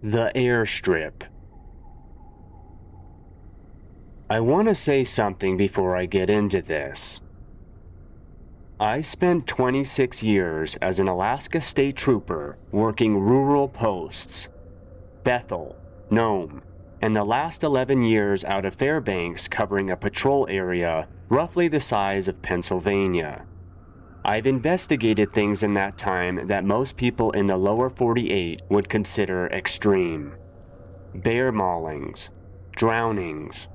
The Airstrip. I want to say something before I get into this. I spent 26 years as an Alaska State Trooper working rural posts, Bethel, Nome, and the last 11 years out of Fairbanks covering a patrol area roughly the size of Pennsylvania. I've investigated things in that time that most people in the lower 48 would consider extreme. Bear maulings, drownings,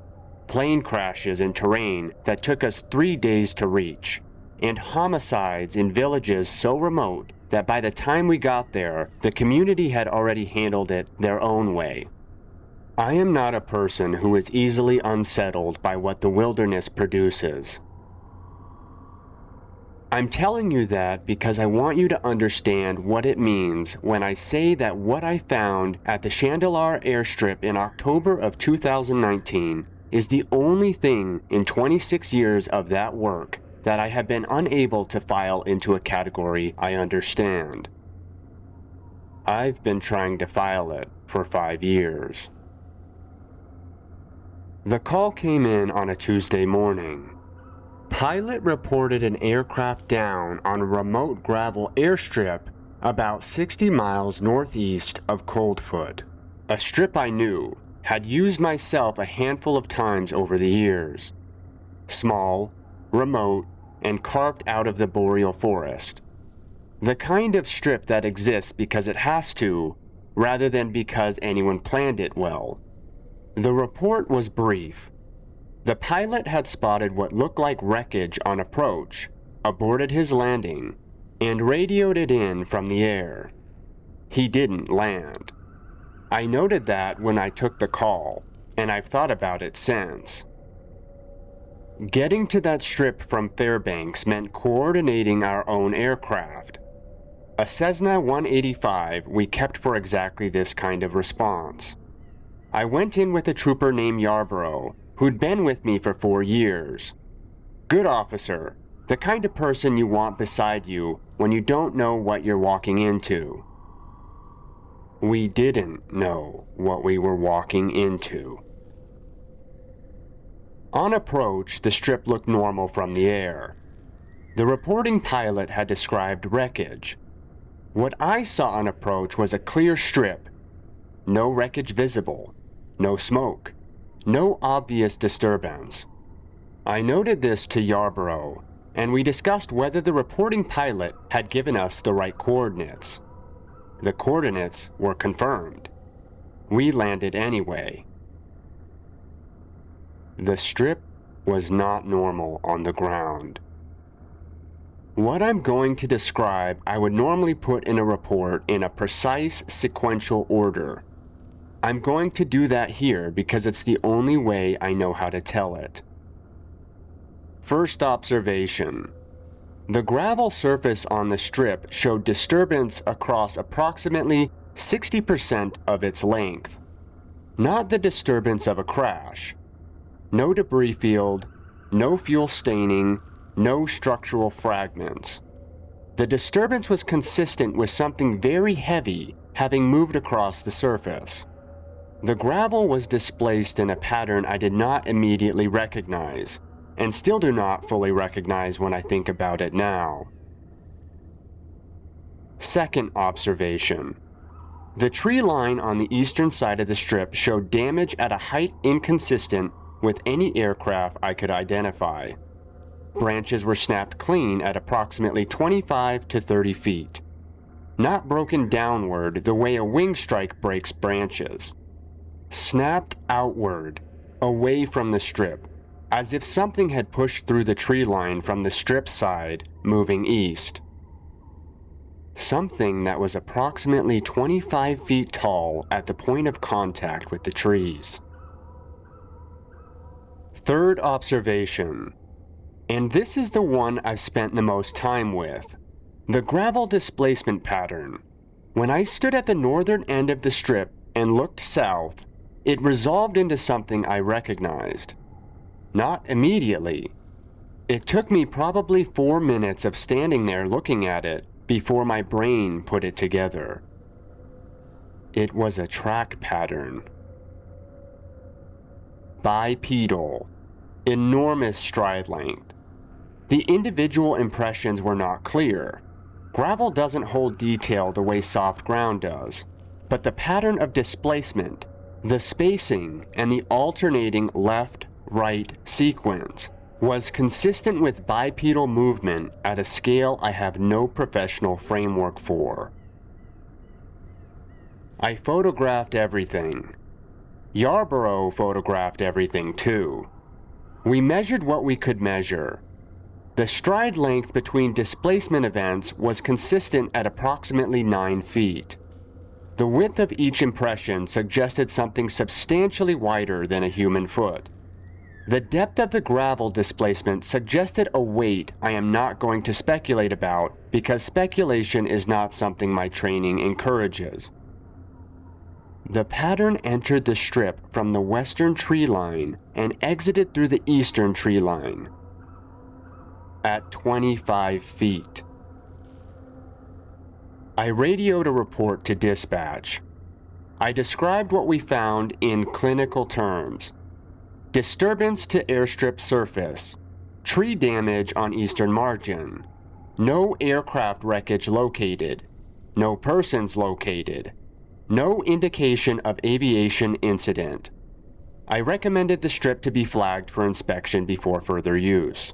plane crashes in terrain that took us 3 days to reach, and homicides in villages so remote that by the time we got there, the community had already handled it their own way. I am not a person who is easily unsettled by what the wilderness produces. I'm telling you that because I want you to understand what it means when I say that what I found at the Chandeleur Airstrip in October of 2019 is the only thing in 26 years of that work that I have been unable to file into a category I understand. I've been trying to file it for 5 years. The call came in on a Tuesday morning. Pilot reported an aircraft down on a remote gravel airstrip about 60 miles northeast of Coldfoot, a strip I knew, had used myself a handful of times over the years. Small, remote, and carved out of the boreal forest. The kind of strip that exists because it has to, rather than because anyone planned it well. The report was brief. The pilot had spotted what looked like wreckage on approach, aborted his landing, and radioed it in from the air. He didn't land. I noted that when I took the call, and I've thought about it since. Getting to that strip from Fairbanks meant coordinating our own aircraft. A Cessna 185 we kept for exactly this kind of response. I went in with a trooper named Yarborough, who'd been with me for 4 years. Good officer, the kind of person you want beside you when you don't know what you're walking into. We didn't know what we were walking into. On approach, the strip looked normal from the air. The reporting pilot had described wreckage. What I saw on approach was a clear strip. No wreckage visible. No smoke. No obvious disturbance. I noted this to Yarborough, and we discussed whether the reporting pilot had given us the right coordinates. The coordinates were confirmed. We landed anyway. The strip was not normal on the ground. What I'm going to describe I would normally put in a report in a precise sequential order. I'm going to do that here because it's the only way I know how to tell it. First observation. The gravel surface on the strip showed disturbance across approximately 60% of its length. Not the disturbance of a crash. No debris field, no fuel staining, no structural fragments. The disturbance was consistent with something very heavy having moved across the surface. The gravel was displaced in a pattern I did not immediately recognize, and still do not fully recognize when I think about it now. Second observation. The tree line on the eastern side of the strip showed damage at a height inconsistent with any aircraft I could identify. Branches were snapped clean at approximately 25 to 30 feet. Not broken downward the way a wing strike breaks branches. Snapped outward, away from the strip, as if something had pushed through the tree line from the strip side, moving east. Something that was approximately 25 feet tall at the point of contact with the trees. Third observation, and this is the one I've spent the most time with, the gravel displacement pattern. When I stood at the northern end of the strip and looked south, it resolved into something I recognized. Not immediately. It took me probably 4 minutes of standing there looking at it before my brain put it together. It was a track pattern. Bipedal. Enormous stride length. The individual impressions were not clear. Gravel doesn't hold detail the way soft ground does, but the pattern of displacement, the spacing, and the alternating left-right sequence was consistent with bipedal movement at a scale I have no professional framework for. I photographed everything. Yarborough photographed everything too. We measured what we could measure. The stride length between displacement events was consistent at approximately 9 feet. The width of each impression suggested something substantially wider than a human foot. The depth of the gravel displacement suggested a weight I am not going to speculate about because speculation is not something my training encourages. The pattern entered the strip from the western tree line and exited through the eastern tree line at 25 feet. I radioed a report to dispatch. I described what we found in clinical terms. Disturbance to airstrip surface. Tree damage on eastern margin. No aircraft wreckage located. No persons located. No indication of aviation incident. I recommended the strip to be flagged for inspection before further use.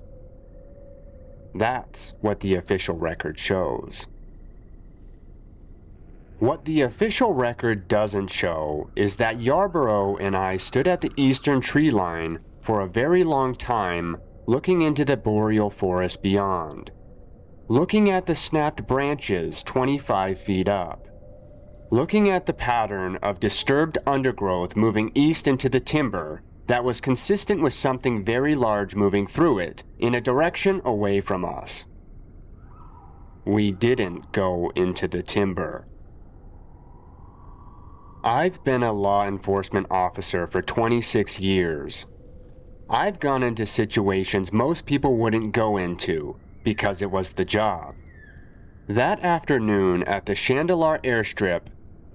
That's what the official record shows. What the official record doesn't show is that Yarborough and I stood at the eastern tree line for a very long time looking into the boreal forest beyond, looking at the snapped branches 25 feet up, looking at the pattern of disturbed undergrowth moving east into the timber that was consistent with something very large moving through it in a direction away from us. We didn't go into the timber. I've been a law enforcement officer for 26 years. I've gone into situations most people wouldn't go into because it was the job. That afternoon at the Chandelar Airstrip,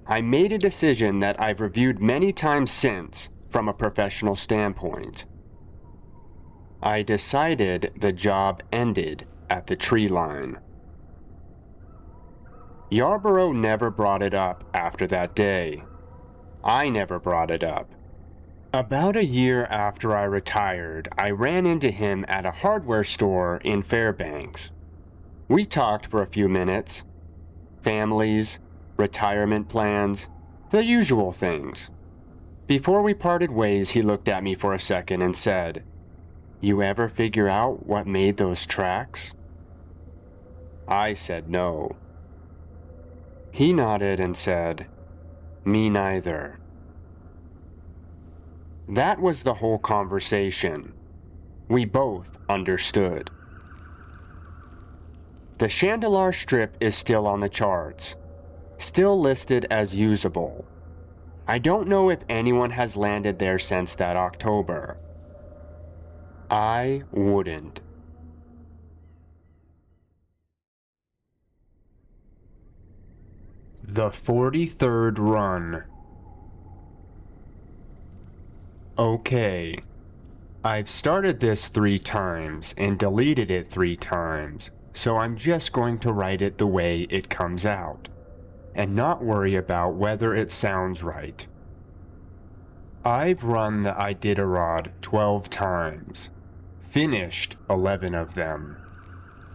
I made a decision that I've reviewed many times since from a professional standpoint. I decided the job ended at the tree line. Yarborough never brought it up after that day. I never brought it up. About a year after I retired, I ran into him at a hardware store in Fairbanks. We talked for a few minutes. Families, retirement plans, the usual things. Before we parted ways, he looked at me for a second and said, "You ever figure out what made those tracks?" I said no. He nodded and said, "Me neither." That was the whole conversation. We both understood. The Chandelar Strip is still on the charts, still listed as usable. I don't know if anyone has landed there since that October. I wouldn't. The 43rd run. Okay, I've started this 3 times and deleted it 3 times, so I'm just going to write it the way it comes out, and not worry about whether it sounds right. I've run the Iditarod 12 times, finished 11 of them.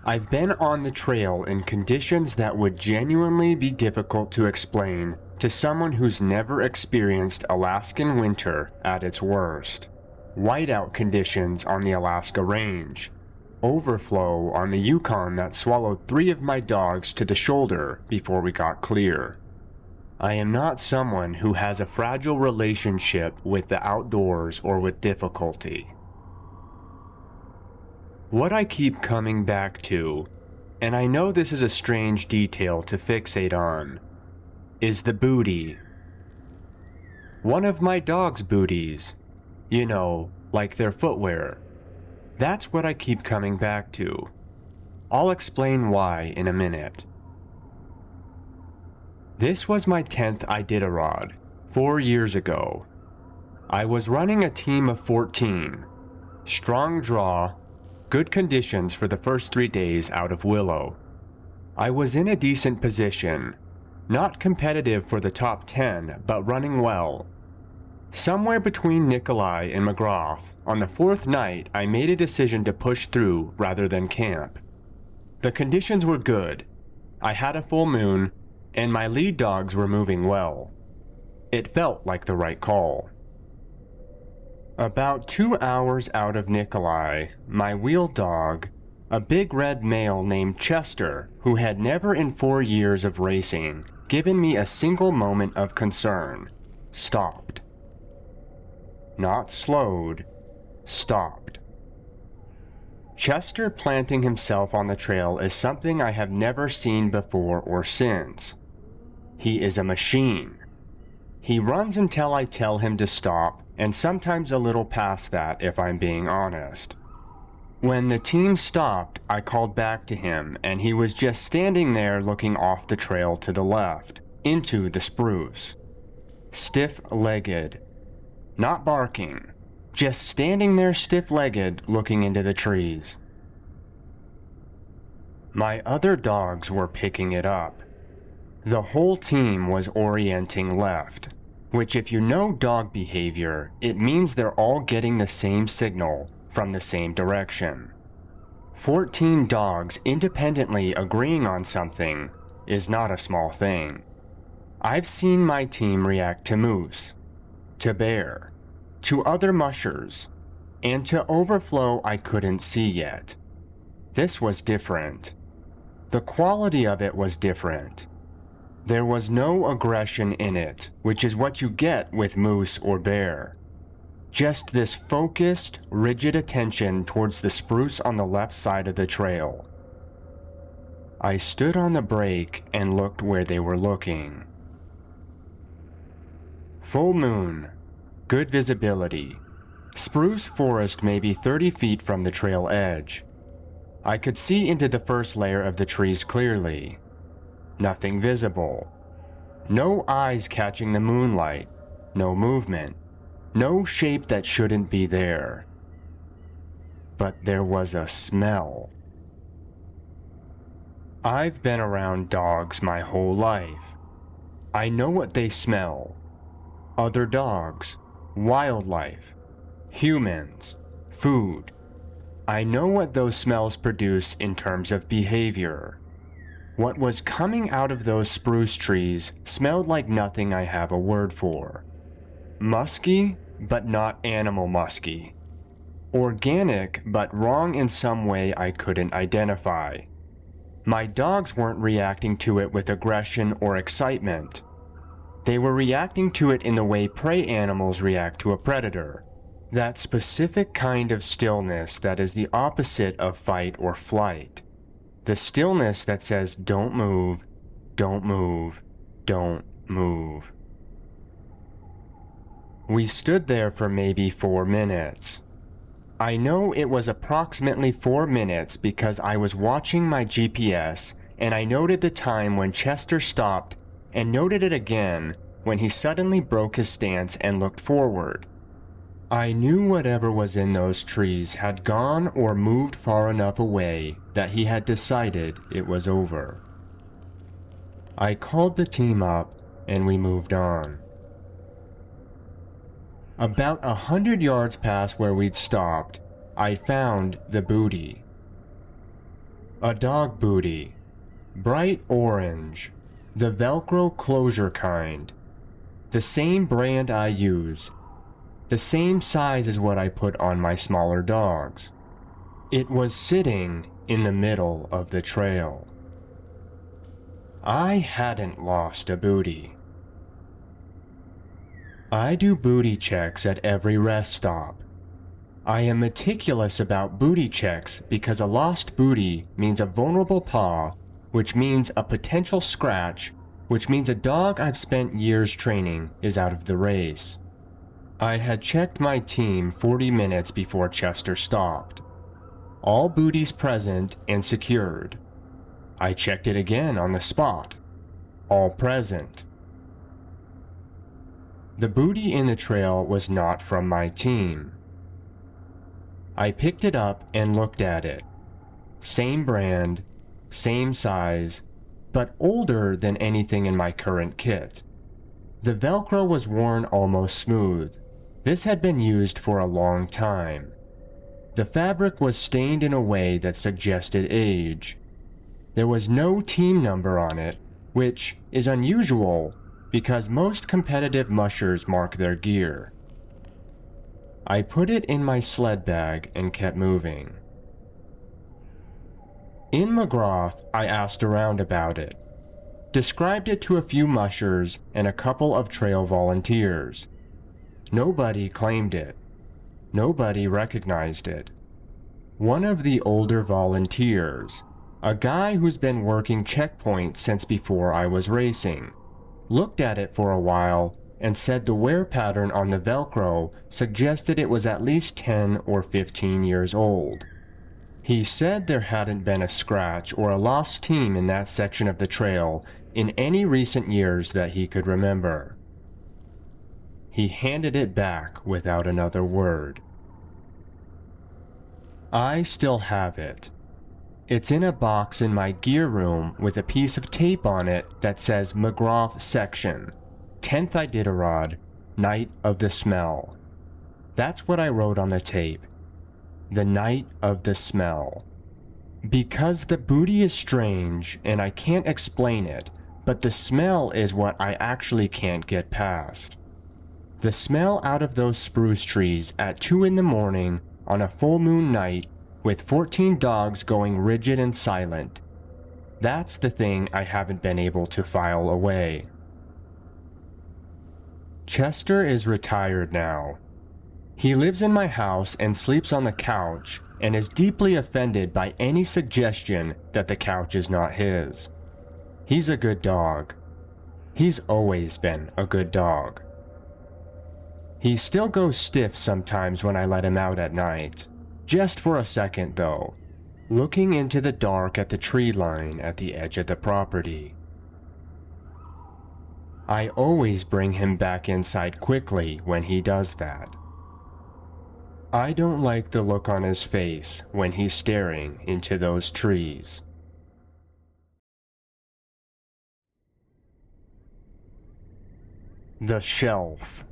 I've been on the trail in conditions that would genuinely be difficult to explain to someone who's never experienced Alaskan winter at its worst. Whiteout conditions on the Alaska Range, overflow on the Yukon that swallowed 3 of my dogs to the shoulder before we got clear. I am not someone who has a fragile relationship with the outdoors or with difficulty. What I keep coming back to, and I know this is a strange detail to fixate on, is the booty. One of my dog's booties. You know, like their footwear. That's what I keep coming back to. I'll explain why in a minute. This was my 10th Iditarod, 4 years ago. I was running a team of 14. Strong draw, good conditions for the first 3 days out of Willow. I was in a decent position, not competitive for the top 10, but running well. Somewhere between Nikolai and McGrath, on the 4th night I made a decision to push through rather than camp. The conditions were good. I had a full moon, and my lead dogs were moving well. It felt like the right call. About 2 hours out of Nikolai, my wheel dog, a big red male named Chester, who had never in 4 years of racing given me a single moment of concern, stopped. Not slowed, stopped. Chester planting himself on the trail is something I have never seen before or since. He is a machine. He runs until I tell him to stop, and sometimes a little past that if I'm being honest. When the team stopped, I called back to him, and he was just standing there looking off the trail to the left, into the spruce. Stiff-legged. Not barking, just standing there stiff-legged looking into the trees. My other dogs were picking it up. The whole team was orienting left, which if you know dog behavior, it means they're all getting the same signal from the same direction. 14 dogs independently agreeing on something is not a small thing. I've seen my team react to moose, to bear, to other mushers, and to overflow I couldn't see yet. This was different. The quality of it was different. There was no aggression in it, which is what you get with moose or bear. Just this focused, rigid attention towards the spruce on the left side of the trail. I stood on the break and looked where they were looking. Full moon, good visibility. Spruce forest maybe 30 feet from the trail edge. I could see into the first layer of the trees clearly. Nothing visible. No eyes catching the moonlight. No movement. No shape that shouldn't be there. But there was a smell. I've been around dogs my whole life. I know what they smell. Other dogs, wildlife, humans, food. I know what those smells produce in terms of behavior. What was coming out of those spruce trees smelled like nothing I have a word for. Musky, but not animal musky. Organic, but wrong in some way I couldn't identify. My dogs weren't reacting to it with aggression or excitement. They were reacting to it in the way prey animals react to a predator. That specific kind of stillness that is the opposite of fight or flight. The stillness that says, don't move, don't move, don't move. We stood there for maybe 4 minutes. I know it was approximately 4 minutes because I was watching my GPS and I noted the time when Chester stopped and noted it again when he suddenly broke his stance and looked forward. I knew whatever was in those trees had gone or moved far enough away that he had decided it was over. I called the team up and we moved on. About 100 yards past where we'd stopped, I found the booty. A dog booty, bright orange, the Velcro closure kind, the same brand I use, the same size as what I put on my smaller dogs. It was sitting in the middle of the trail. I hadn't lost a booty. I do booty checks at every rest stop. I am meticulous about booty checks because a lost booty means a vulnerable paw, which means a potential scratch, which means a dog I've spent years training is out of the race. I had checked my team 40 minutes before Chester stopped. All booties present and secured. I checked it again on the spot. all present. The booty in the trail was not from my team. I picked it up and looked at it. Same brand, same size, but older than anything in my current kit. The Velcro was worn almost smooth. This had been used for a long time. The fabric was stained in a way that suggested age. There was no team number on it, which is unusual because most competitive mushers mark their gear. I put it in my sled bag and kept moving. In McGrath, I asked around about it, described it to a few mushers and a couple of trail volunteers. Nobody claimed it. Nobody recognized it. One of the older volunteers, a guy who's been working checkpoints since before I was racing, looked at it for a while and said the wear pattern on the Velcro suggested it was at least 10 or 15 years old. He said there hadn't been a scratch or a lost team in that section of the trail in any recent years that he could remember. He handed it back without another word. I still have it. It's in a box in my gear room with a piece of tape on it that says McGrath Section, 10th Iditarod, Night of the Smell. That's what I wrote on the tape. The night of the smell. Because the booty is strange and I can't explain it, but the smell is what I actually can't get past. The smell out of those spruce trees at 2 in the morning on a full moon night with 14 dogs going rigid and silent. That's the thing I haven't been able to file away. Chester is retired now. He lives in my house and sleeps on the couch and is deeply offended by any suggestion that the couch is not his. He's a good dog. He's always been a good dog. He still goes stiff sometimes when I let him out at night. Just for a second though, looking into the dark at the tree line at the edge of the property. I always bring him back inside quickly when he does that. I don't like the look on his face when he's staring into those trees. The shelf.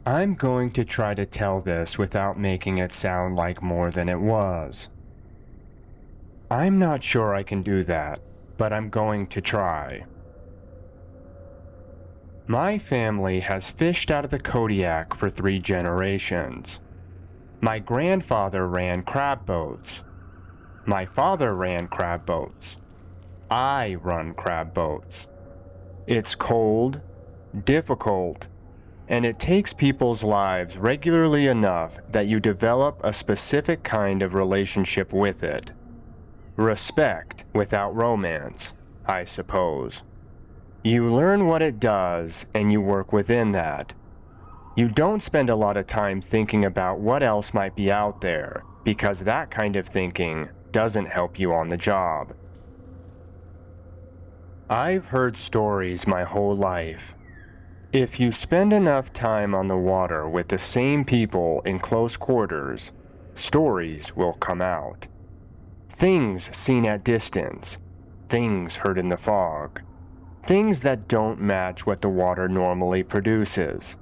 I'm going to try to tell this without making it sound like more than it was. I'm not sure I can do that, but I'm going to try. My family has fished out of the Kodiak for 3 generations. My grandfather ran crab boats. My father ran crab boats. I run crab boats. It's cold, difficult, and it takes people's lives regularly enough that you develop a specific kind of relationship with it. Respect without romance, I suppose. You learn what it does and you work within that. You don't spend a lot of time thinking about what else might be out there, because that kind of thinking doesn't help you on the job. I've heard stories my whole life. If you spend enough time on the water with the same people in close quarters, stories will come out. Things seen at distance, things heard in the fog, things that don't match what the water normally produces.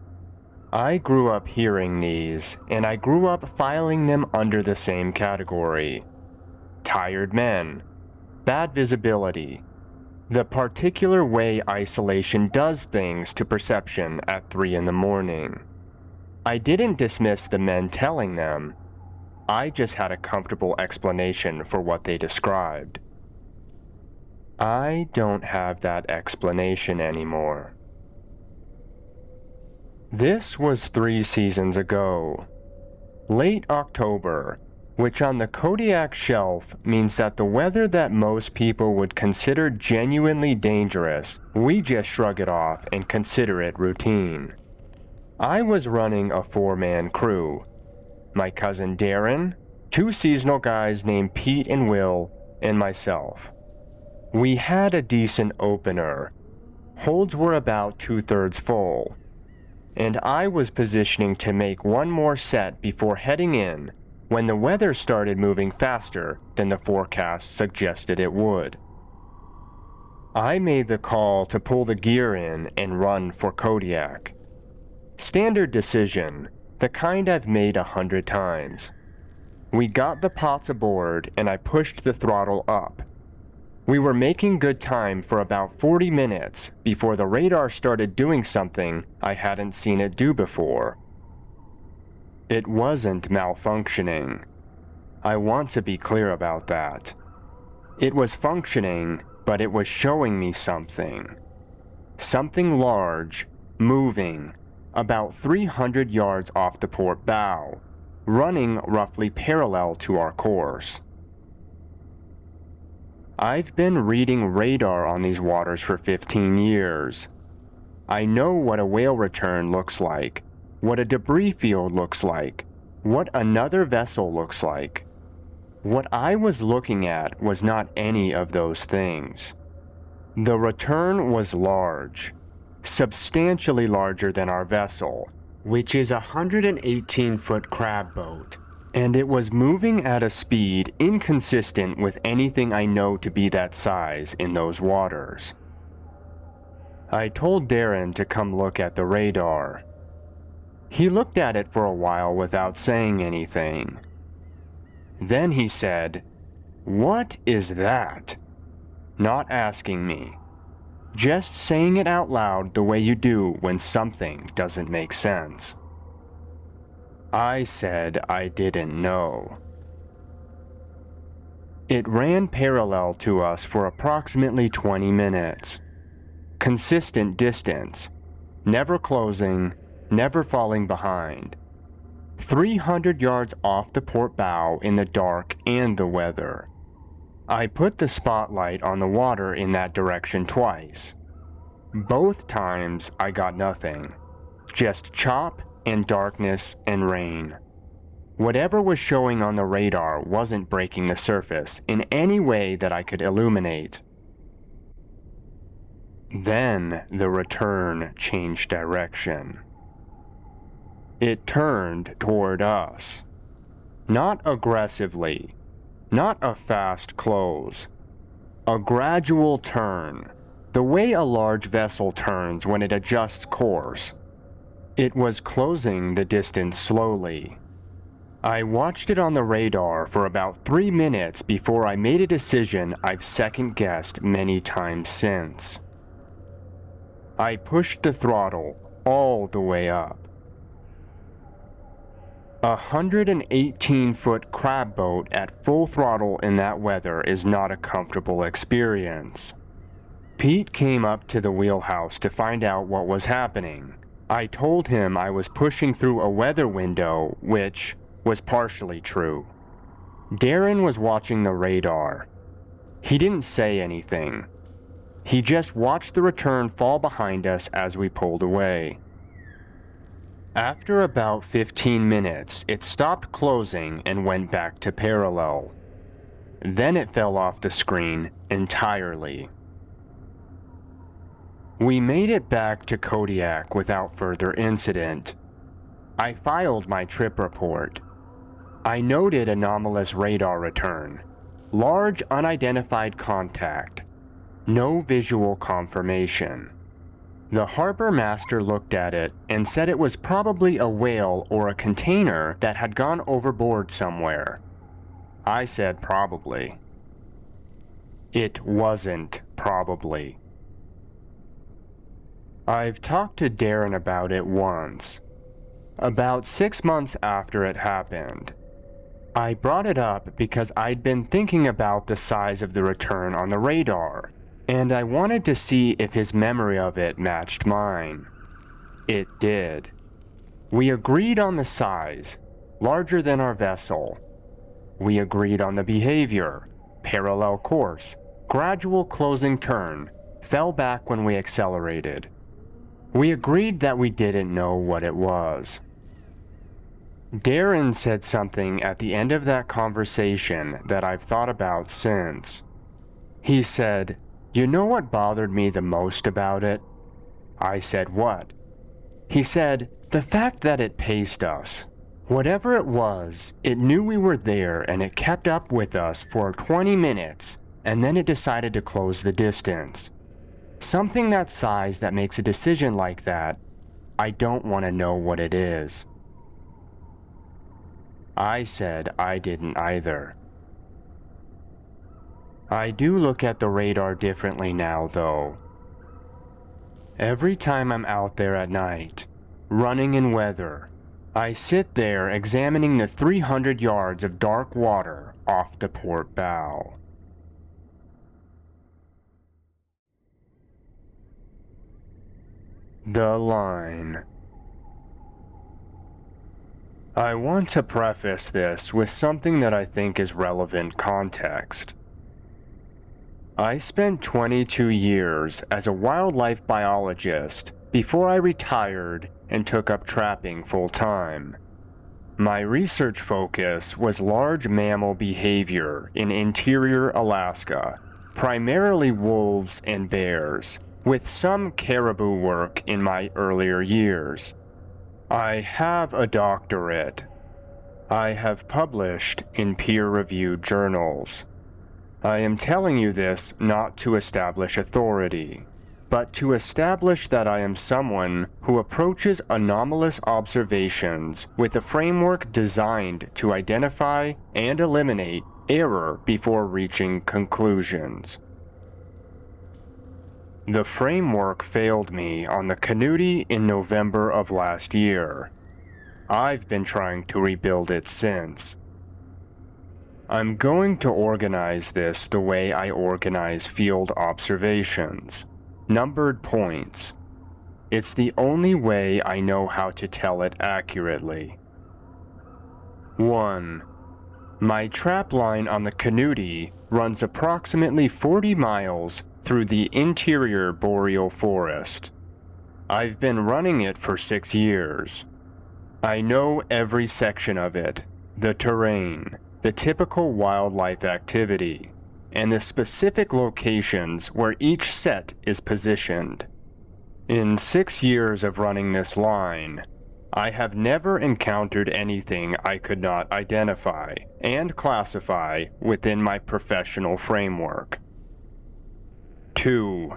I grew up hearing these, and I grew up filing them under the same category. Tired men, bad visibility, the particular way isolation does things to perception at 3 in the morning. I didn't dismiss the men telling them. I just had a comfortable explanation for what they described. I don't have that explanation anymore. This was 3 seasons ago. Late October, which on the Kodiak Shelf means that the weather that most people would consider genuinely dangerous, we just shrug it off and consider it routine. I was running a 4-man crew. My cousin Darren, 2 seasonal guys named Pete and Will, and myself. We had a decent opener. Holds were about 2/3 full, and I was positioning to make one more set before heading in when the weather started moving faster than the forecast suggested it would. I made the call to pull the gear in and run for Kodiak. Standard decision, the kind I've made 100 times. We got the pots aboard and I pushed the throttle up. We were making good time for about 40 minutes before the radar started doing something I hadn't seen it do before. It wasn't malfunctioning. I want to be clear about that. It was functioning, but it was showing me something. Something large, moving, about 300 yards off the port bow, running roughly parallel to our course. I've been reading radar on these waters for 15 years. I know what a whale return looks like, what a debris field looks like, what another vessel looks like. What I was looking at was not any of those things. The return was large, substantially larger than our vessel, which is a 118-foot crab boat, and it was moving at a speed inconsistent with anything I know to be that size in those waters. I told Darren to come look at the radar. He looked at it for a while without saying anything. Then he said, "What is that?" Not asking me, just saying it out loud the way you do when something doesn't make sense. I said I didn't know. It ran parallel to us for approximately 20 minutes. Consistent distance, never closing, never falling behind. 300 yards off the port bow in the dark and the weather. I put the spotlight on the water in that direction twice. Both times I got nothing, just chop and darkness and rain. Whatever was showing on the radar wasn't breaking the surface in any way that I could illuminate. Then the return changed direction. It turned toward us. Not aggressively, not a fast close. A gradual turn, the way a large vessel turns when it adjusts course. It was closing the distance slowly. I watched it on the radar for about 3 minutes before I made a decision I've second-guessed many times since. I pushed the throttle all the way up. A 118-foot crab boat at full throttle in that weather is not a comfortable experience. Pete came up to the wheelhouse to find out what was happening. I told him I was pushing through a weather window, which was partially true. Darren was watching the radar. He didn't say anything. He just watched the return fall behind us as we pulled away. After about 15 minutes, it stopped closing and went back to parallel. Then it fell off the screen entirely. We made it back to Kodiak without further incident. I filed my trip report. I noted anomalous radar return, large unidentified contact, no visual confirmation. The harbor master looked at it and said it was probably a whale or a container that had gone overboard somewhere. I said probably. It wasn't probably. I've talked to Darren about it once. About 6 months after it happened. I brought it up because I'd been thinking about the size of the return on the radar, and I wanted to see if his memory of it matched mine. It did. We agreed on the size, larger than our vessel. We agreed on the behavior, parallel course, gradual closing turn, fell back when we accelerated. We agreed that we didn't know what it was. Darren said something at the end of that conversation that I've thought about since. He said, "You know what bothered me the most about it?" I said, "What?" He said, "The fact that it paced us. Whatever it was, it knew we were there and it kept up with us for 20 minutes and then it decided to close the distance. Something that size that makes a decision like that, I don't want to know what it is." I said I didn't either. I do look at the radar differently now, though. Every time I'm out there at night, running in weather, I sit there examining the 300 yards of dark water off the port bow. The line. I want to preface this with something that I think is relevant context. I spent 22 years as a wildlife biologist before I retired and took up trapping full-time. My research focus was large mammal behavior in interior Alaska, primarily wolves and bears, with some caribou work in my earlier years. I have a doctorate. I have published in peer-reviewed journals. I am telling you this not to establish authority, but to establish that I am someone who approaches anomalous observations with a framework designed to identify and eliminate error before reaching conclusions. The framework failed me on the Coyote in November of last year. I've been trying to rebuild it since. I'm going to organize this the way I organize field observations, numbered points. It's the only way I know how to tell it accurately. 1. My trap line on the Coyote runs approximately 40 miles through the interior boreal forest. I've been running it for 6 years. I know every section of it, the terrain, the typical wildlife activity, and the specific locations where each set is positioned. In 6 years of running this line, I have never encountered anything I could not identify and classify within my professional framework. 2.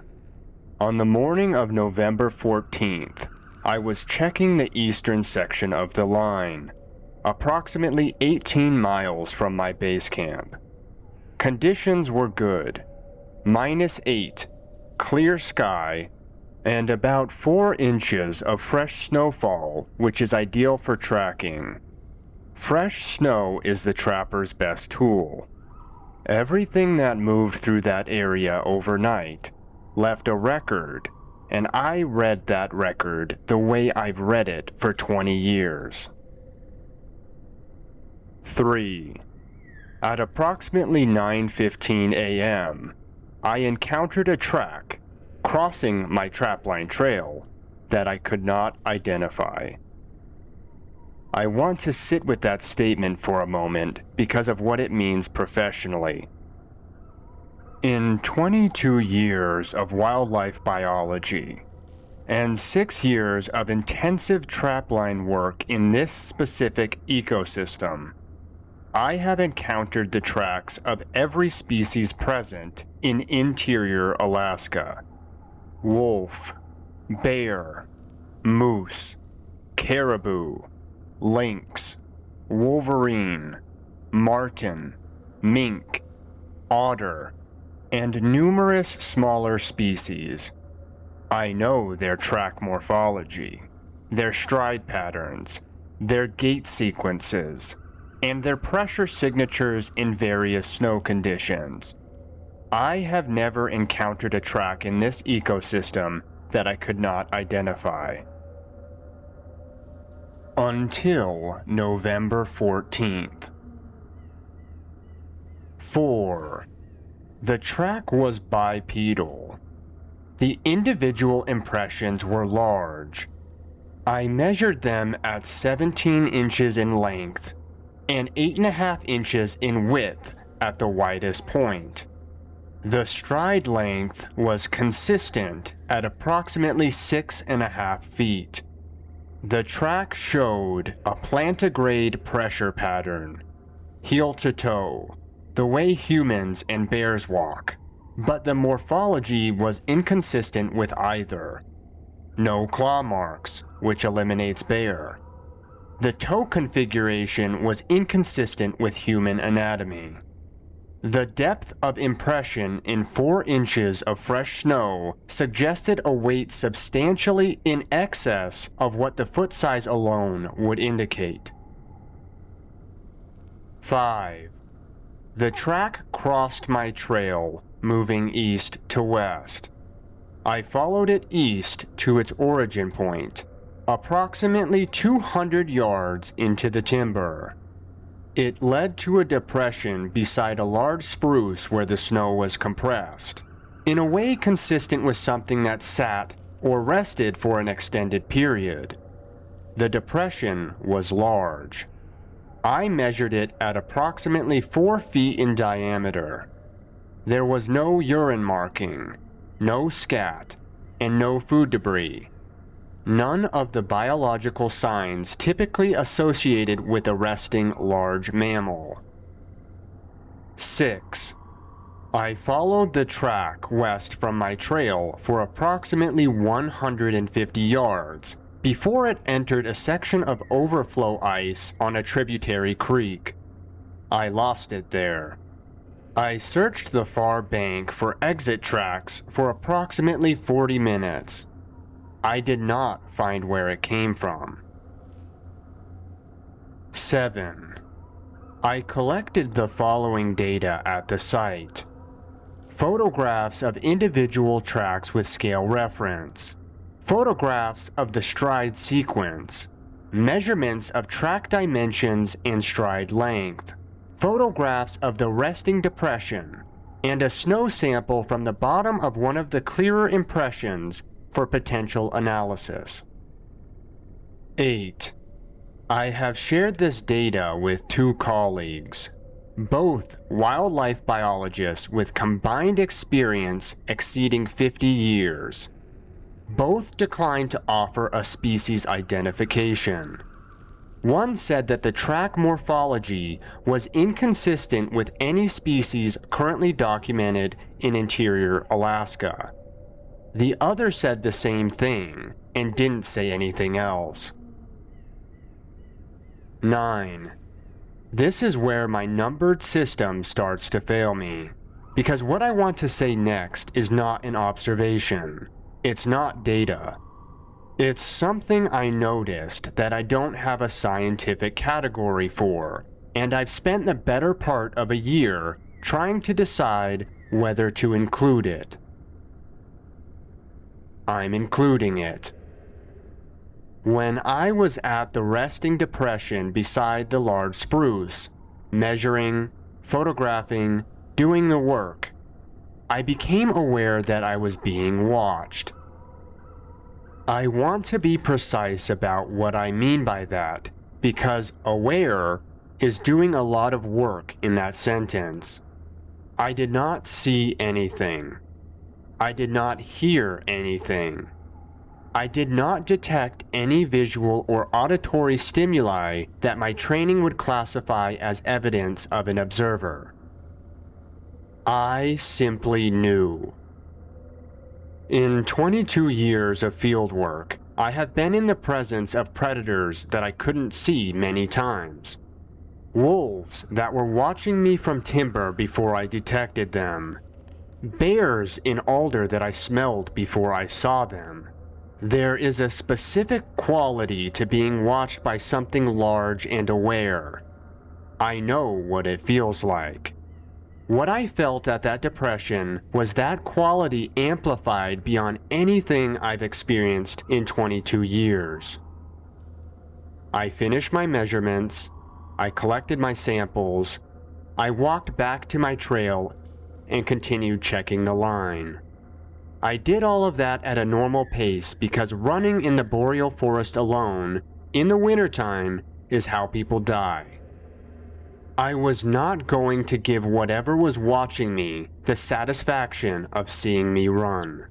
On the morning of November 14th, I was checking the eastern section of the line, approximately 18 miles from my base camp. Conditions were good, -8, clear sky, and about 4 inches of fresh snowfall, which is ideal for tracking. Fresh snow is the trapper's best tool. Everything that moved through that area overnight left a record, and I read that record the way I've read it for 20 years. 3. At approximately 9:15 a.m., I encountered a track crossing my trapline trail that I could not identify. I want to sit with that statement for a moment because of what it means professionally. In 22 years of wildlife biology and 6 years of intensive trapline work in this specific ecosystem, I have encountered the tracks of every species present in interior Alaska: wolf, bear, moose, caribou, lynx, wolverine, marten, mink, otter, and numerous smaller species. I know their track morphology, their stride patterns, their gait sequences, and their pressure signatures in various snow conditions. I have never encountered a track in this ecosystem that I could not identify. Until November 14th. 4. The track was bipedal. The individual impressions were large. I measured them at 17 inches in length and 8.5 inches in width at the widest point. The stride length was consistent at approximately 6.5 feet. The track showed a plantigrade pressure pattern, heel to toe, the way humans and bears walk, but the morphology was inconsistent with either. No claw marks, which eliminates bear. The toe configuration was inconsistent with human anatomy. The depth of impression in 4 inches of fresh snow suggested a weight substantially in excess of what the foot size alone would indicate. 5. The track crossed my trail, moving east to west. I followed it east to its origin point, approximately 200 yards into the timber. It led to a depression beside a large spruce where the snow was compressed, in a way consistent with something that sat or rested for an extended period. The depression was large. I measured it at approximately 4 feet in diameter. There was no urine marking, no scat, and no food debris. None of the biological signs typically associated with a resting large mammal. 6. I followed the track west from my trail for approximately 150 yards before it entered a section of overflow ice on a tributary creek. I lost it there. I searched the far bank for exit tracks for approximately 40 minutes. I did not find where it came from. 7. I collected the following data at the site. Photographs of individual tracks with scale reference. Photographs of the stride sequence. Measurements of track dimensions and stride length. Photographs of the resting depression. And a snow sample from the bottom of one of the clearer impressions for potential analysis. 8. I have shared this data with 2 colleagues, both wildlife biologists with combined experience exceeding 50 years. Both declined to offer a species identification. One said that the track morphology was inconsistent with any species currently documented in interior Alaska. The other said the same thing and didn't say anything else. 9. This is where my numbered system starts to fail me, because what I want to say next is not an observation. It's not data. It's something I noticed that I don't have a scientific category for, and I've spent the better part of a year trying to decide whether to include it. I'm including it. When I was at the resting depression beside the large spruce, measuring, photographing, doing the work, I became aware that I was being watched. I want to be precise about what I mean by that, because aware is doing a lot of work in that sentence. I did not see anything. I did not hear anything. I did not detect any visual or auditory stimuli that my training would classify as evidence of an observer. I simply knew. In 22 years of field work, I have been in the presence of predators that I couldn't see many times. Wolves that were watching me from timber before I detected them. Bears in alder that I smelled before I saw them. There is a specific quality to being watched by something large and aware. I know what it feels like. What I felt at that depression was that quality amplified beyond anything I've experienced in 22 years. I finished my measurements, I collected my samples, I walked back to my trail and continued checking the line. I did all of that at a normal pace because running in the boreal forest alone in the wintertime is how people die. I was not going to give whatever was watching me the satisfaction of seeing me run.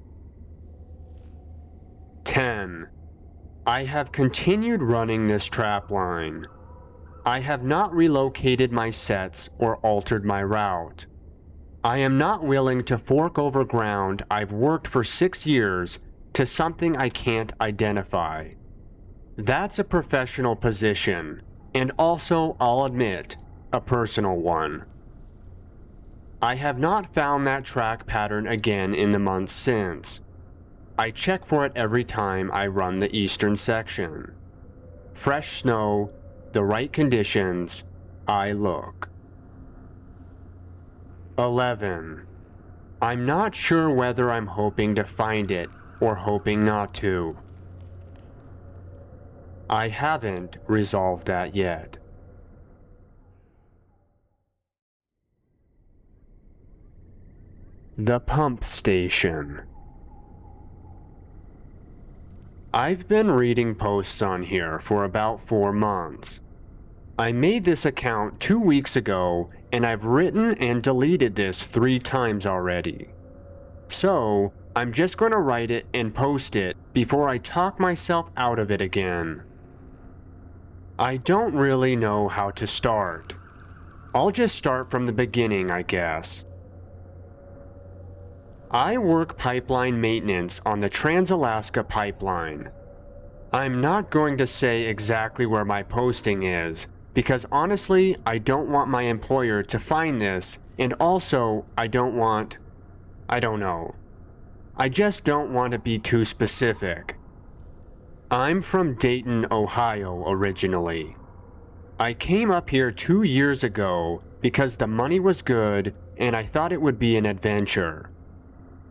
10. I have continued running this trap line. I have not relocated my sets or altered my route. I am not willing to fork over ground I've worked for 6 years to something I can't identify. That's a professional position, and also, I'll admit, a personal one. I have not found that track pattern again in the months since. I check for it every time I run the eastern section. Fresh snow, the right conditions, I look. 11. I'm not sure whether I'm hoping to find it or hoping not to. I haven't resolved that yet. The pump station. I've been reading posts on here for about 4 months. I made this account 2 weeks ago, and I've written and deleted this 3 times already. So, I'm just going to write it and post it before I talk myself out of it again. I don't really know how to start. I'll just start from the beginning, I guess. I work pipeline maintenance on the Trans-Alaska Pipeline. I'm not going to say exactly where my posting is, because honestly, I don't want my employer to find this, and also, I don't know. I just don't want to be too specific. I'm from Dayton, Ohio originally. I came up here 2 years ago because the money was good and I thought it would be an adventure.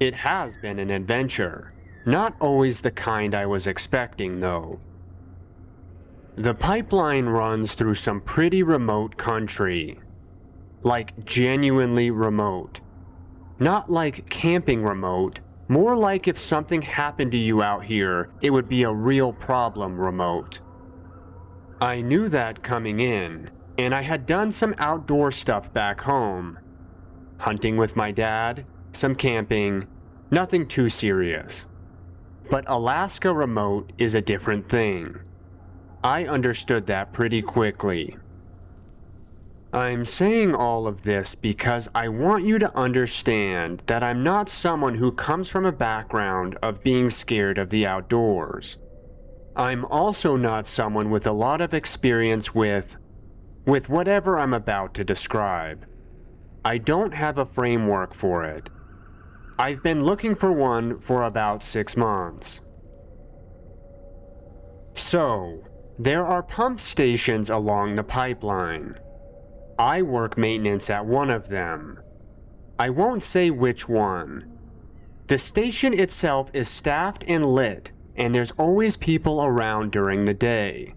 It has been an adventure, not always the kind I was expecting though. The pipeline runs through some pretty remote country. Like genuinely remote. Not like camping remote, more like if something happened to you out here, it would be a real problem remote. I knew that coming in, and I had done some outdoor stuff back home. Hunting with my dad, some camping, nothing too serious. But Alaska remote is a different thing. I understood that pretty quickly. I'm saying all of this because I want you to understand that I'm not someone who comes from a background of being scared of the outdoors. I'm also not someone with a lot of experience with whatever I'm about to describe. I don't have a framework for it. I've been looking for one for about 6 months. So, there are pump stations along the pipeline. I work maintenance at one of them. I won't say which one. The station itself is staffed and lit, and there's always people around during the day.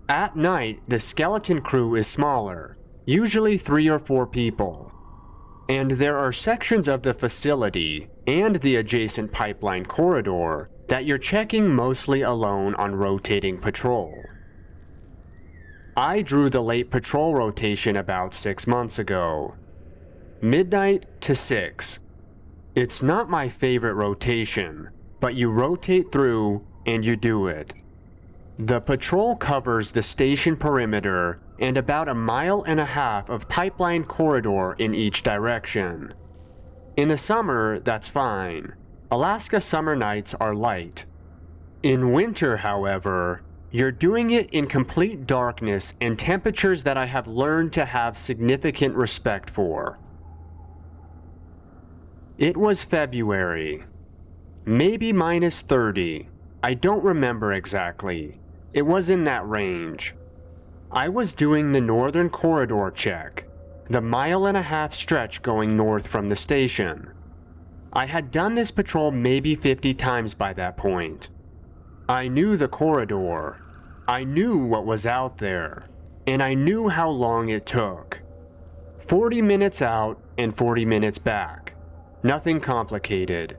At night, the skeleton crew is smaller, usually 3 or 4 people. And there are sections of the facility and the adjacent pipeline corridor that you're checking mostly alone on rotating patrol. I drew the late patrol rotation about 6 months ago. Midnight to 6. It's not my favorite rotation, but you rotate through and you do it. The patrol covers the station perimeter and about 1.5 miles of pipeline corridor in each direction. In the summer, that's fine. Alaska summer nights are light. In winter, however, you're doing it in complete darkness and temperatures that I have learned to have significant respect for. It was February. Maybe -30. I don't remember exactly. It was in that range. I was doing the northern corridor check, the 1.5 mile stretch going north from the station. I had done this patrol maybe 50 times by that point. I knew the corridor, I knew what was out there, and I knew how long it took. 40 minutes out and 40 minutes back. Nothing complicated.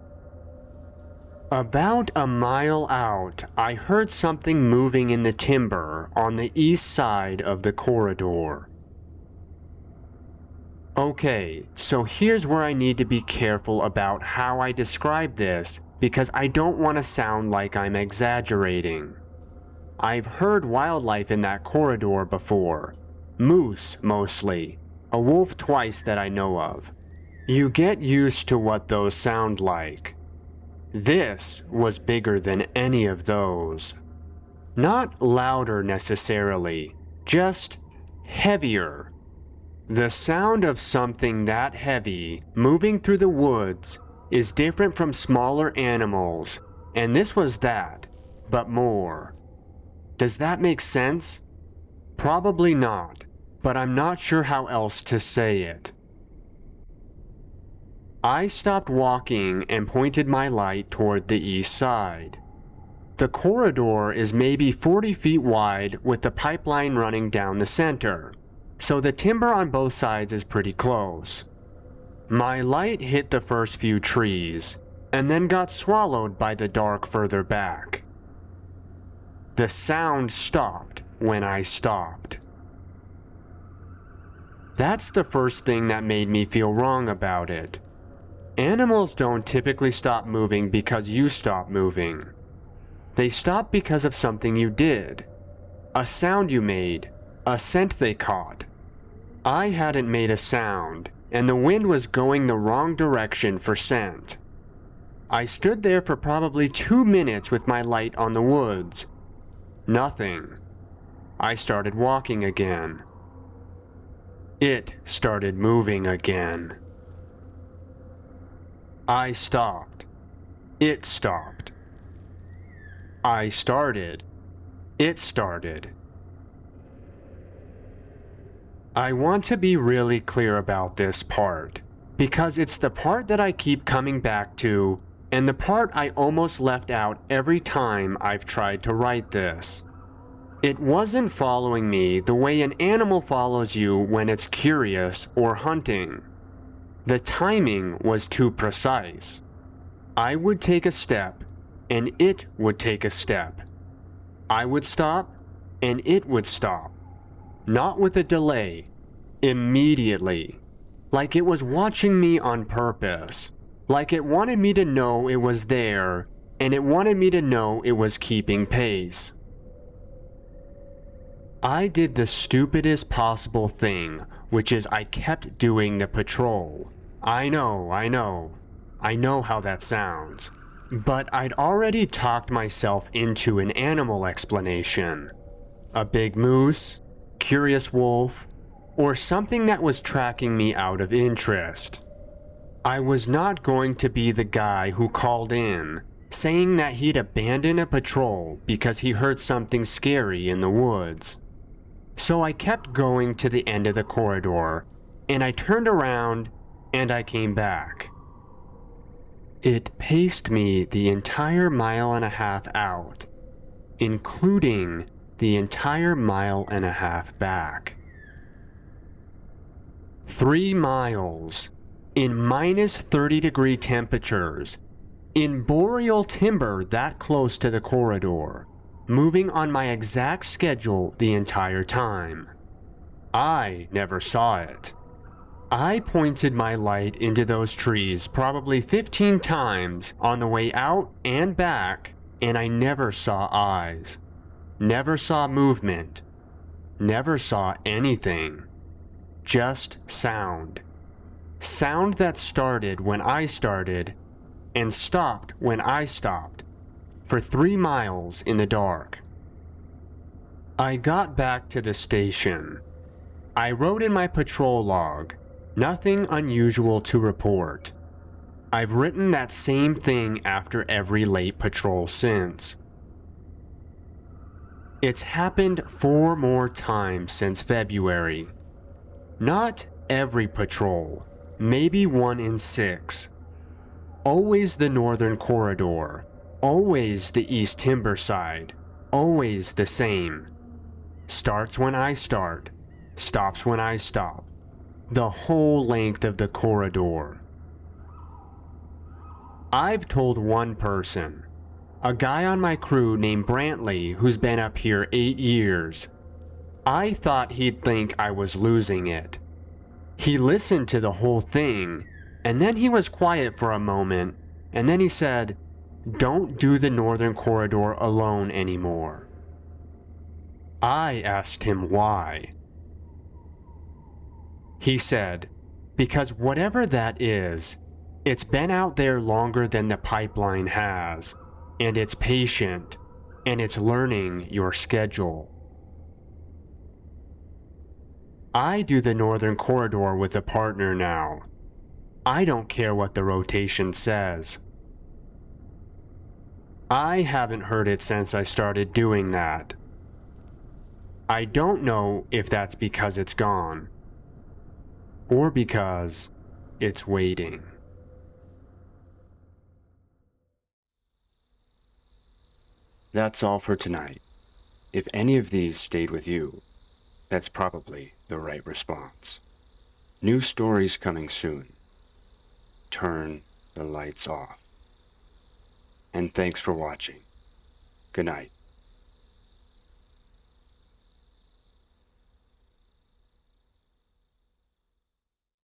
About 1 mile out, I heard something moving in the timber on the east side of the corridor. Okay, so here's where I need to be careful about how I describe this because I don't want to sound like I'm exaggerating. I've heard wildlife in that corridor before. Moose, mostly. A wolf twice that I know of. You get used to what those sound like. This was bigger than any of those. Not louder necessarily, just heavier. The sound of something that heavy moving through the woods is different from smaller animals, and this was that, but more. Does that make sense? Probably not, but I'm not sure how else to say it. I stopped walking and pointed my light toward the east side. The corridor is maybe 40 feet wide with the pipeline running down the center, so the timber on both sides is pretty close. My light hit the first few trees, and then got swallowed by the dark further back. The sound stopped when I stopped. That's the first thing that made me feel wrong about it. Animals don't typically stop moving because you stop moving. They stop because of something you did. A sound you made, a scent they caught. I hadn't made a sound, and the wind was going the wrong direction for scent. I stood there for probably 2 minutes with my light on the woods. Nothing. I started walking again. It started moving again. I stopped. It stopped. I started. It started. I want to be really clear about this part, because it's the part that I keep coming back to, and the part I almost left out every time I've tried to write this. It wasn't following me the way an animal follows you when it's curious or hunting. The timing was too precise. I would take a step, and it would take a step. I would stop, and it would stop. Not with a delay, immediately. Like it was watching me on purpose. Like it wanted me to know it was there, and it wanted me to know it was keeping pace. I did the stupidest possible thing, which is I kept doing the patrol. I know how that sounds. But I'd already talked myself into an animal explanation. A big moose, curious wolf, or something that was tracking me out of interest. I was not going to be the guy who called in, saying that he'd abandon a patrol because he heard something scary in the woods. So I kept going to the end of the corridor, and I turned around, and I came back. It paced me the entire 1.5 miles out, including the entire 1.5 miles back. 3 miles, in minus 30-degree temperatures, in boreal timber that close to the corridor, moving on my exact schedule the entire time. I never saw it. I pointed my light into those trees probably 15 times on the way out and back, and I never saw eyes. Never saw movement. Never saw anything. Just sound. Sound that started when I started and stopped when I stopped. For 3 miles in the dark. I got back to the station. I wrote in my patrol log, nothing unusual to report. I've written that same thing after every late patrol since. It's happened 4 more times since February. Not every patrol, maybe 1 in 6. Always the northern corridor. Always the east timber side, always the same. Starts when I start, stops when I stop. The whole length of the corridor. I've told one person, a guy on my crew named Brantley who's been up here 8 years. I thought he'd think I was losing it. He listened to the whole thing, and then he was quiet for a moment, and then he said, "Don't do the Northern Corridor alone anymore." I asked him why. He said, "Because whatever that is, it's been out there longer than the pipeline has, and it's patient, and it's learning your schedule." I do the Northern Corridor with a partner now. I don't care what the rotation says. I haven't heard it since I started doing that. I don't know if that's because it's gone, or because it's waiting. That's all for tonight. If any of these stayed with you, that's probably the right response. New stories coming soon. Turn the lights off. And thanks for watching. Good night.